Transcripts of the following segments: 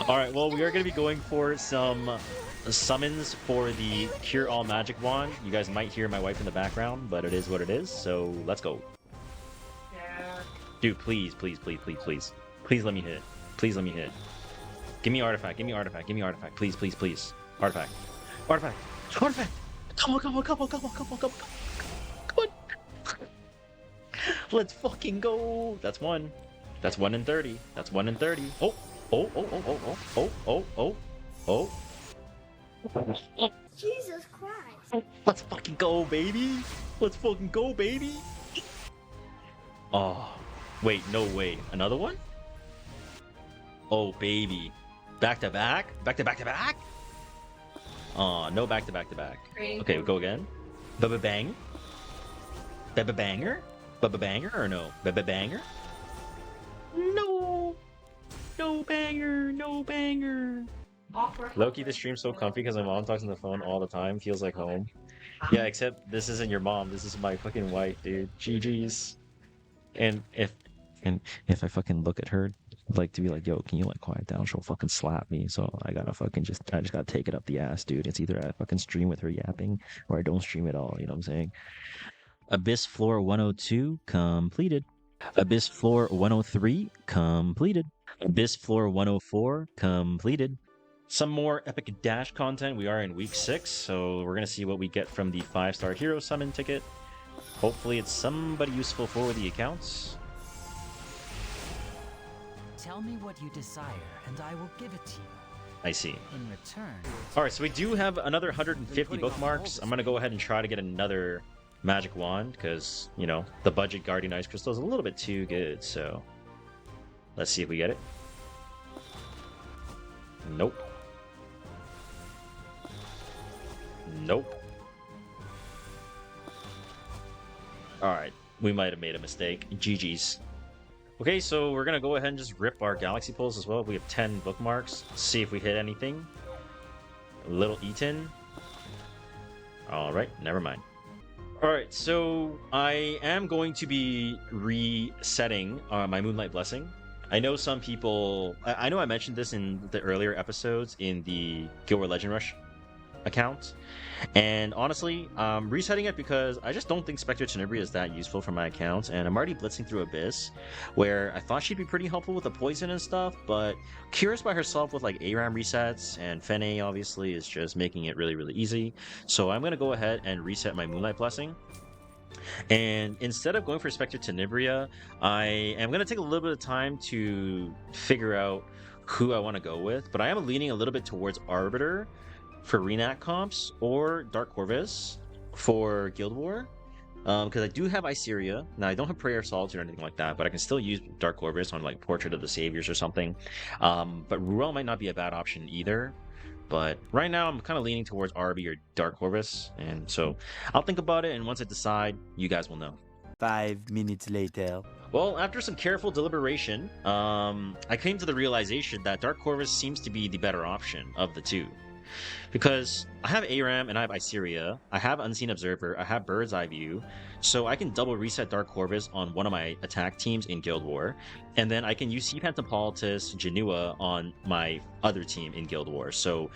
All right, well, we are going to be going for some summons for the Cure All Magic Wand. You guys might hear my wife in the background, but it is what it is, so let's go. Dude, please, please, please, please, please. Please let me hit. Please let me hit. Give me artifact, give me artifact, give me artifact. Please, please, please. Artifact. Artifact. Artifact! Come on, come on, come on, come on, come on, come on. Come on. Let's fucking go. That's one. That's 1 in 30. That's 1 in 30. Oh, oh, oh, oh, oh, oh, oh, oh, oh, oh. Jesus Christ. Let's fucking go, baby. Let's fucking go, baby. Oh, wait, no way. Another one? Oh, baby. Back to back? Back to back to back? Oh, no back to back to back. Okay, we'll go again. Bubba bang. Bubba banger? Bubba banger or no? Bubba banger? No. No banger. No banger. Loki, the stream's so comfy because my mom talks on the phone all the time. Feels like home. Yeah, except this isn't your mom. This is my fucking wife, dude. GG's. And if I fucking look at her, like to be like, yo, can you like quiet down? She'll fucking slap me. So I just gotta take it up the ass, dude. It's either I fucking stream with her yapping or I don't stream at all. You know what I'm saying? Abyss Floor 102 completed. Abyss Floor 103 completed. Abyss Floor 104 completed. Some more Epic Dash content. We are in week 6, so we're gonna see what we get from the 5-star hero summon ticket. Hopefully it's somebody useful for the accounts. Tell me what you desire, and I will give it to you. I see. In return... Alright, so we do have another 150 bookmarks. I'm gonna go ahead and try to get another magic wand, because, you know, the budget Guardian Ice Crystal is a little bit too good, so... Let's see if we get it. Nope. Nope. Alright, we might have made a mistake. GG's. Okay, so we're gonna go ahead and just rip our Galaxy Pulse as well. We have 10 bookmarks. See if we hit anything. Little Eaton. Alright, never mind. Alright, so I am going to be resetting my Moonlight Blessing. I know some people... I know I mentioned this in the earlier episodes in the Guild War Legend Rush account. And honestly, I'm resetting it because I just don't think Spectre Tenebria is that useful for my account, and I'm already blitzing through Abyss, where I thought she'd be pretty helpful with the poison and stuff, but Curious by herself with like ARAM resets, and Fene obviously is just making it really, really easy. So I'm going to go ahead and reset my Moonlight Blessing. And instead of going for Spectre Tenebria, I am going to take a little bit of time to figure out who I want to go with, but I am leaning a little bit towards Arbiter for Renac comps, or Dark Corvus for Guild War, because I do have Iceria. Now, I don't have Prayer of Solitude or anything like that, but I can still use Dark Corvus on like Portrait of the Saviors or something. But Ruel might not be a bad option either. But right now, I'm kind of leaning towards Arby or Dark Corvus, and so I'll think about it, and once I decide, you guys will know. 5 minutes later. Well, after some careful deliberation, I came to the realization that Dark Corvus seems to be the better option of the two. Because I have ARAM and I have Iceria, I have Unseen Observer, I have Bird's Eye View, so I can double reset Dark Corvus on one of my attack teams in Guild War, and then I can use Sea Phantopolitus Genua on my other team in Guild War. So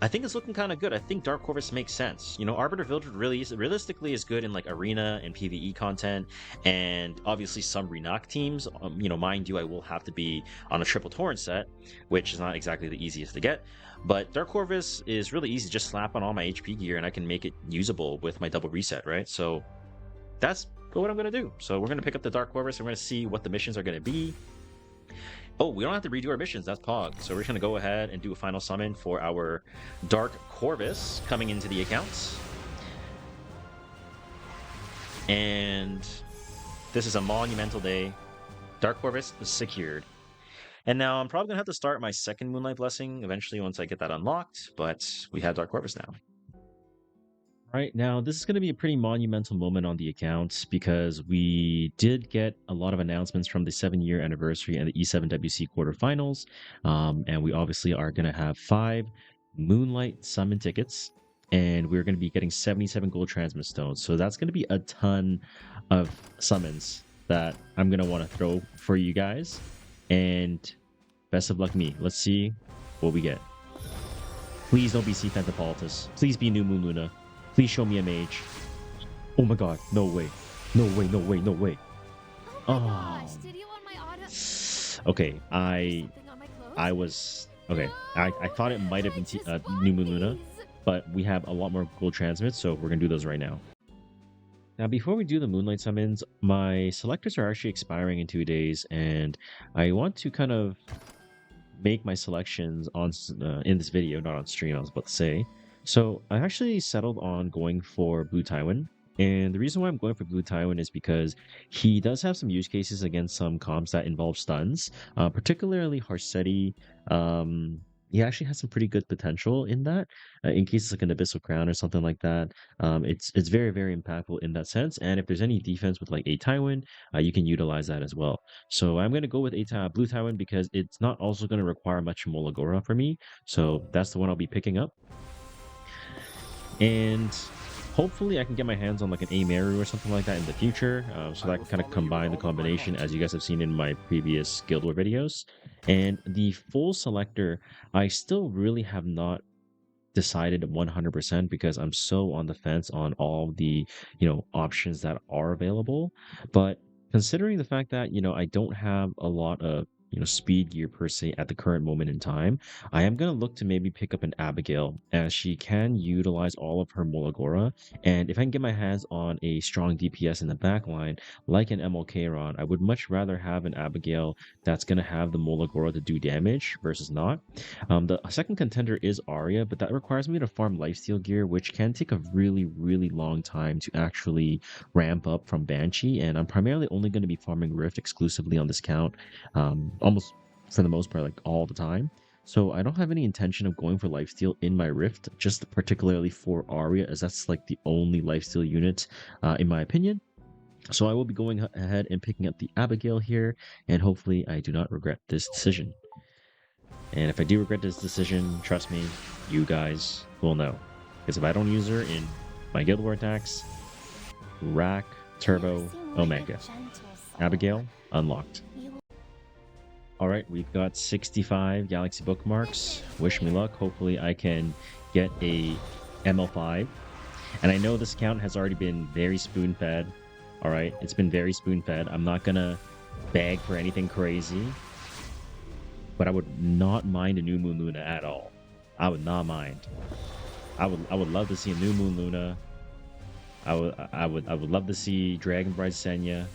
I think it's looking kind of good. I think Dark Corvus makes sense. You know, Arbiter Village realistically is good in like arena and PvE content, and obviously some Renac teams. You know, mind you, I will have to be on a triple Torrent set, which is not exactly the easiest to get. But Dark Corvus is really easy. Just slap on all my HP gear and I can make it usable with my double reset, right? So that's what I'm going to do. So we're going to pick up the Dark Corvus and we're going to see what the missions are going to be. Oh, we don't have to redo our missions. That's Pog. So we're just going to go ahead and do a final summon for our Dark Corvus coming into the accounts. And this is a monumental day. Dark Corvus is secured. And now I'm probably going to have to start my second Moonlight Blessing eventually once I get that unlocked, but we have Dark Corvus now. Right now, this is going to be a pretty monumental moment on the accounts because we did get a lot of announcements from the 7-year anniversary and the E7WC quarterfinals, and we obviously are going to have 5 Moonlight Summon tickets, and we're going to be getting 77 gold transmit stones. So that's going to be a ton of summons that I'm going to want to throw for you guys. And Best of luck me. Let's see what we get. Please don't be C Fentapolitus. Please be New Moon Luna. Please show me a mage. Oh my god. No way. No way, no way, no way. Oh my gosh, did you want my auto? Okay, I Something on my clothes? was... Okay, No, I thought it might have been I just New want Moon Luna, these. but we have a lot more gold transmits, so we're gonna do those right now. Now, before we do the Moonlight summons, my selectors are actually expiring in 2 days, and I want to kind of make my selections on in this video, not on stream, I was about to say. So I actually settled on going for Blue Tywin. And the reason why I'm going for Blue Tywin is because he does have some use cases against some comps that involve stuns, particularly Harsetti. He actually has some pretty good potential in that, in cases like an Abyssal Crown or something like that. It's very, very impactful in that sense. And if there's any defense with like a Tywin, you can utilize that as well. So I'm going to go with Blue Tywin because it's not also going to require much Molagora for me. So that's the one I'll be picking up. And hopefully I can get my hands on like an Amaru or something like that in the future. So that I can kind of combine the combination as you guys have seen in my previous Guild War videos. And the full selector, I still really have not decided 100% because I'm so on the fence on all the, options that are available. But considering the fact that, I don't have a lot of, speed gear per se at the current moment in time, I am going to look to maybe pick up an Abigail as she can utilize all of her Molagora. And if I can get my hands on a strong DPS in the backline, like an MLK I would much rather have an Abigail that's going to have the Molagora to do damage versus not. The second contender is Arya, but that requires me to farm lifesteal gear, which can take a really, really long time to actually ramp up from Banshee. And I'm primarily only going to be farming Rift exclusively on this count, almost for the most part, like all the time. So I don't have any intention of going for lifesteal in my Rift, just particularly for Arya, as that's like the only lifesteal unit, in my opinion. So I will be going ahead and picking up the Abigail here, and hopefully I do not regret this decision. And if I do regret this decision, trust me, you guys will know. Because if I don't use her in my Guild War attacks, Rack, Turbo, Omega. Abigail, unlocked. Alright, we've got 65 Galaxy bookmarks. Wish me luck. Hopefully I can get a ML5. And I know this account has already been very spoon-fed. Alright, it's been very spoon-fed. I'm not gonna beg for anything crazy. But I would not mind a New Moon Luna at all. I would not mind. I would love to see a New Moon Luna. I would love to see Dragon Bride Senya.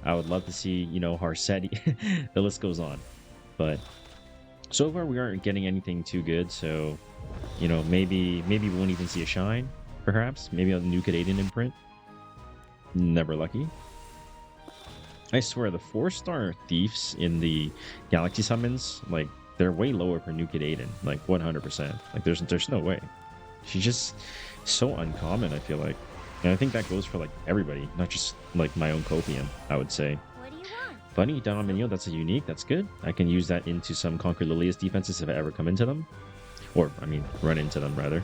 I would love to see, Harsetti. The list goes on. But so far we aren't getting anything too good, so maybe we won't even see a shine, perhaps. Maybe a New Aiden imprint. Never lucky. I swear, the 4-star thieves in the Galaxy summons, like, they're way lower for New Aiden, like 100%. Like, there's no way. She's just so uncommon, I feel like. And I think that goes for, like, everybody, not just, like, my own Copium, I would say. What do you want? Bunny Dominio, that's a unique, that's good. I can use that into some Conquer Lilia's defenses if I ever come into them. Or, I mean, run into them, rather.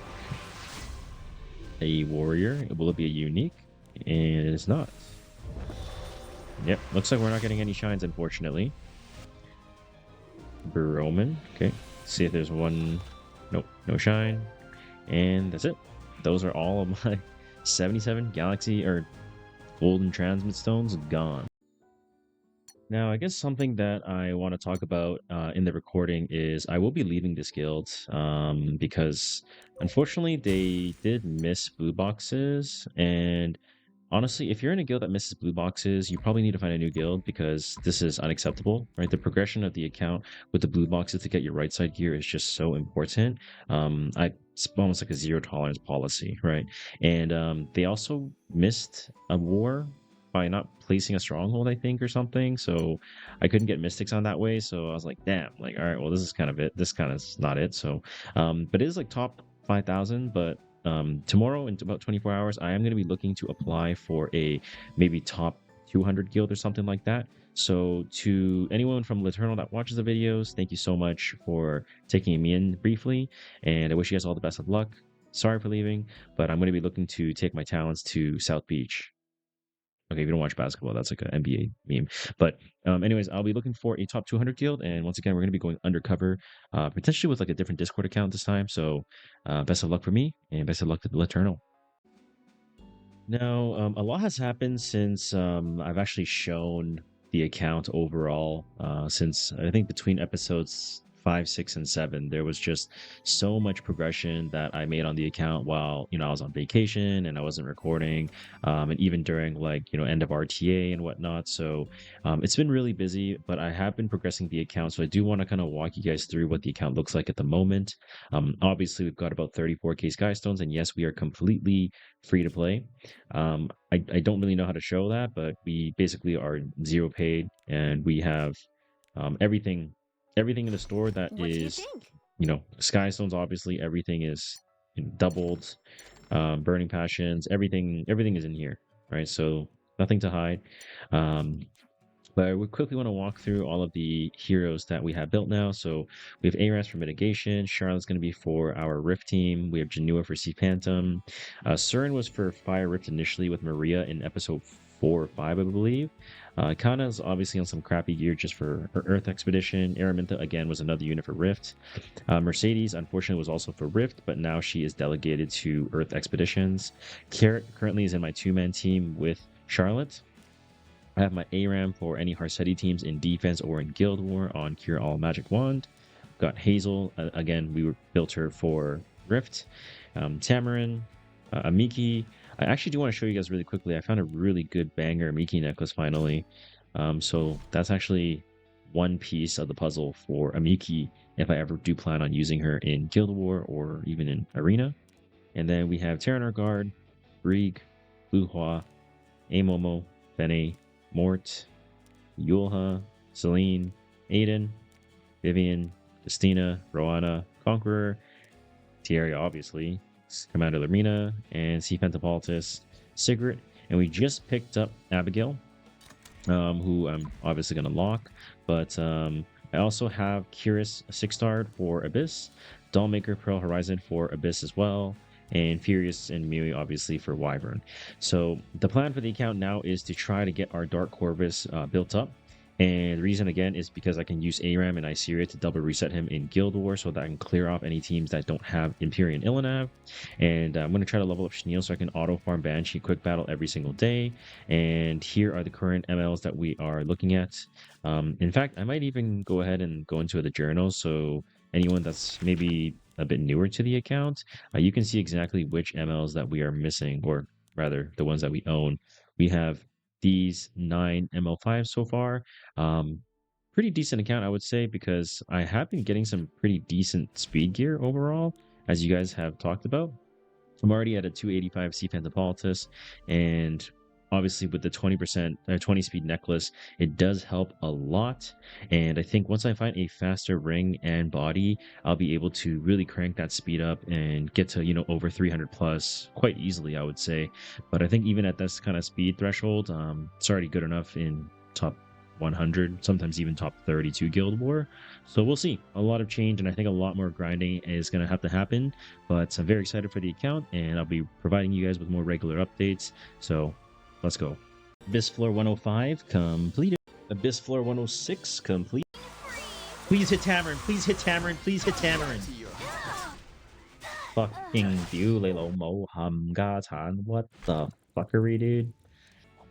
A warrior, will it be a unique? And it's not. Yep, looks like we're not getting any shines, unfortunately. Roman, okay. See if there's one. Nope, no shine. And that's it. Those are all of my 77 Galaxy or Golden Transmit Stones gone. Now, I guess something that I want to talk about in the recording is I will be leaving this guild because unfortunately they did miss blue boxes. And honestly, if you're in a guild that misses blue boxes, you probably need to find a new guild because this is unacceptable, right? The progression of the account with the blue boxes to get your right side gear is just so important. It's almost like a zero tolerance policy, right? And they also missed a war by not placing a stronghold, I think, or something. So I couldn't get mystics on that way. So I was like, damn, like, all right, well, this is kind of it. This kind of is not it. So, but it is like top 5,000, but tomorrow in about 24 hours, I am going to be looking to apply for a maybe top 200 guild or something like that. So to anyone from Liternal that watches the videos, thank you so much for taking me in briefly. And I wish you guys all the best of luck. Sorry for leaving, but I'm going to be looking to take my talents to South Beach. Okay, if you don't watch basketball, that's like an NBA meme. But anyways, I'll be looking for a top 200 guild, and once again, we're gonna be going undercover, potentially with like a different Discord account this time. So, best of luck for me, and best of luck to the Eternal. Now, a lot has happened since I've actually shown the account overall. Since I think between episodes 5, 6, and 7, there was just so much progression that I made on the account while I was on vacation and I wasn't recording, and even during like end of RTA and whatnot. So it's been really busy, but I have been progressing the account. So I do want to kind of walk you guys through what the account looks like at the moment. Obviously, we've got about 34k sky stones, and yes, we are completely free to play. I don't really know how to show that, but we basically are zero paid, and we have everything in the store that What do you is think? sky stones. Obviously, everything is doubled. Burning passions, everything is in here, right? So nothing to hide. Um, but we quickly want to walk through all of the heroes that we have built now. So we have Aras for mitigation. Charlotte's going to be for our Rift team. We have Janua for Sea Phantom. Surin was for Fire Rift initially with Maria in episode 4 or 5, I believe. Kana's obviously on some crappy gear just for her Earth Expedition. Araminta, again, was another unit for Rift. Mercedes, unfortunately, was also for Rift, but now she is delegated to Earth Expeditions. Carrot currently is in my two-man team with Charlotte. I have my ARAM for any Harsetti teams in defense or in Guild War on Cure All Magic Wand. Got Hazel. Again, we built her for Rift. Tamarin, Amiki. I actually do want to show you guys really quickly. I found a really good banger Amiki necklace finally. So that's actually one piece of the puzzle for Amiki if I ever do plan on using her in Guild War or even in Arena. And then we have Terranar Guard, Brieg, Luhua, Amomo, Bene, Mort, Yulha, Celine, Aiden, Vivian, Justina, Roana, Conqueror, Thierry, obviously, Commander Lamina, and C. Pentapolitus, Sigrid. And we just picked up Abigail, who I'm obviously going to lock. But I also have Curious 6-star for Abyss, Dollmaker Pearl Horizon for Abyss as well, and Furious and Mui obviously for Wyvern. So the plan for the account now is to try to get our Dark Corvus built up. And the reason again is because I can use ARAM and Iceria to double reset him in Guild War so that I can clear off any teams that don't have Empyrean Illinav. And I'm going to try to level up Schneel so I can auto farm Banshee quick battle every single day. And here are the current MLs that we are looking at. In fact, I might even go ahead and go into the journal so anyone that's maybe a bit newer to the account, you can see exactly which MLs that we are missing, or rather the ones that we own. We have these 9 ML5 so far. Pretty decent account, I would say, because I have been getting some pretty decent speed gear overall, as you guys have talked about. I'm already at a 285 C Pentapolitus, and obviously with the 20% 20 speed necklace, it does help a lot. And I think once I find a faster ring and body, I'll be able to really crank that speed up and get to over 300 plus quite easily, I would say. But I think even at this kind of speed threshold, it's already good enough in top 100, sometimes even top 32 Guild War. So we'll see. A lot of change, and I think a lot more grinding is going to have to happen. But I'm very excited for the account, and I'll be providing you guys with more regular updates. So let's go. Abyss Floor 105 completed. Abyss Floor 106 complete. Please hit Tamarin. Please hit Tamarin. Please hit Tamarin. Fucking view Lelo Mo Hum Ga Tan. What the fuckery, dude?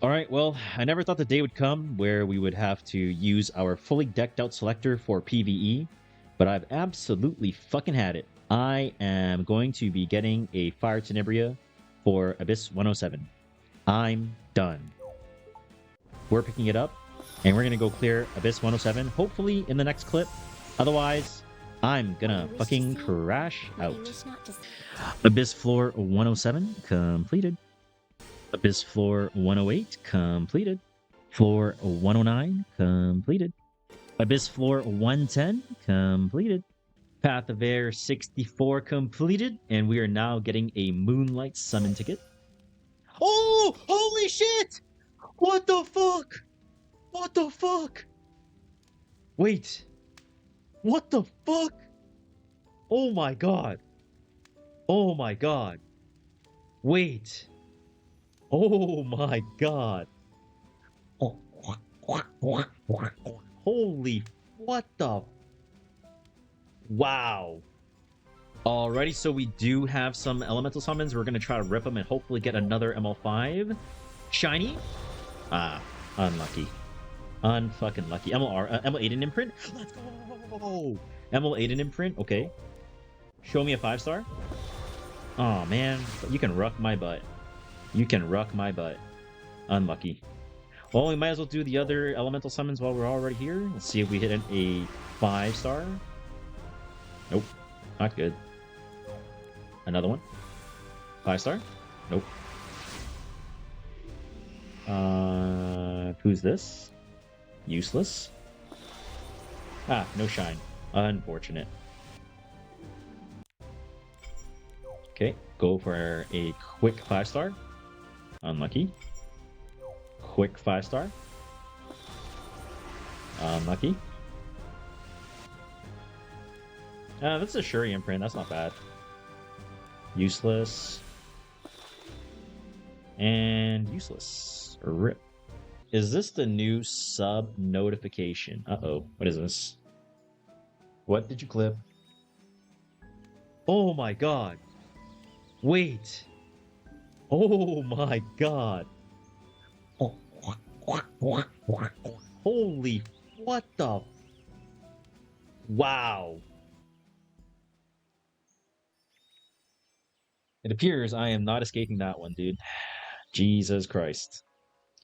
Alright, well, I never thought the day would come where we would have to use our fully decked out Selector for PvE, but I've absolutely fucking had it. I am going to be getting a Fire Tenebria for Abyss 107. I'm done. We're picking it up, and we're going to go clear Abyss 107, hopefully in the next clip. Otherwise, I'm gonna fucking crash out. Abyss Floor 107 completed. Abyss Floor 108 completed. Floor 109 completed. Abyss Floor 110 completed. Path of Air 64 completed, and we are now getting a Moonlight summon ticket. Oh, holy shit! What the fuck? What the fuck? Wait. What the fuck? Oh my god. Oh my god. Wait. Oh my god. Holy, what the? Wow. Alrighty, so we do have some elemental summons. We're going to try to rip them and hopefully get another ML5. Shiny? Ah, unlucky. Unfucking lucky. ML8 in imprint? Let's go! ML8 in imprint? Okay. Show me a 5-star. Oh man, you can ruck my butt. You can ruck my butt. Unlucky. Well, we might as well do the other elemental summons while we're already here. Let's see if we hit a 5-star. Nope. Not good. Another one. 5-star? Nope. Who's this? Useless. Ah, no shine. Unfortunate. Okay, go for a quick 5-star. Unlucky. Quick 5-star. Unlucky. That's a Shuri imprint. That's not bad. Useless. And useless. Rip. Is this the new sub notification? Uh-oh. What is this? What did you clip? Oh my god. Wait. Oh my god. Holy, what the? Wow. It appears I am not escaping that one, dude. Jesus Christ.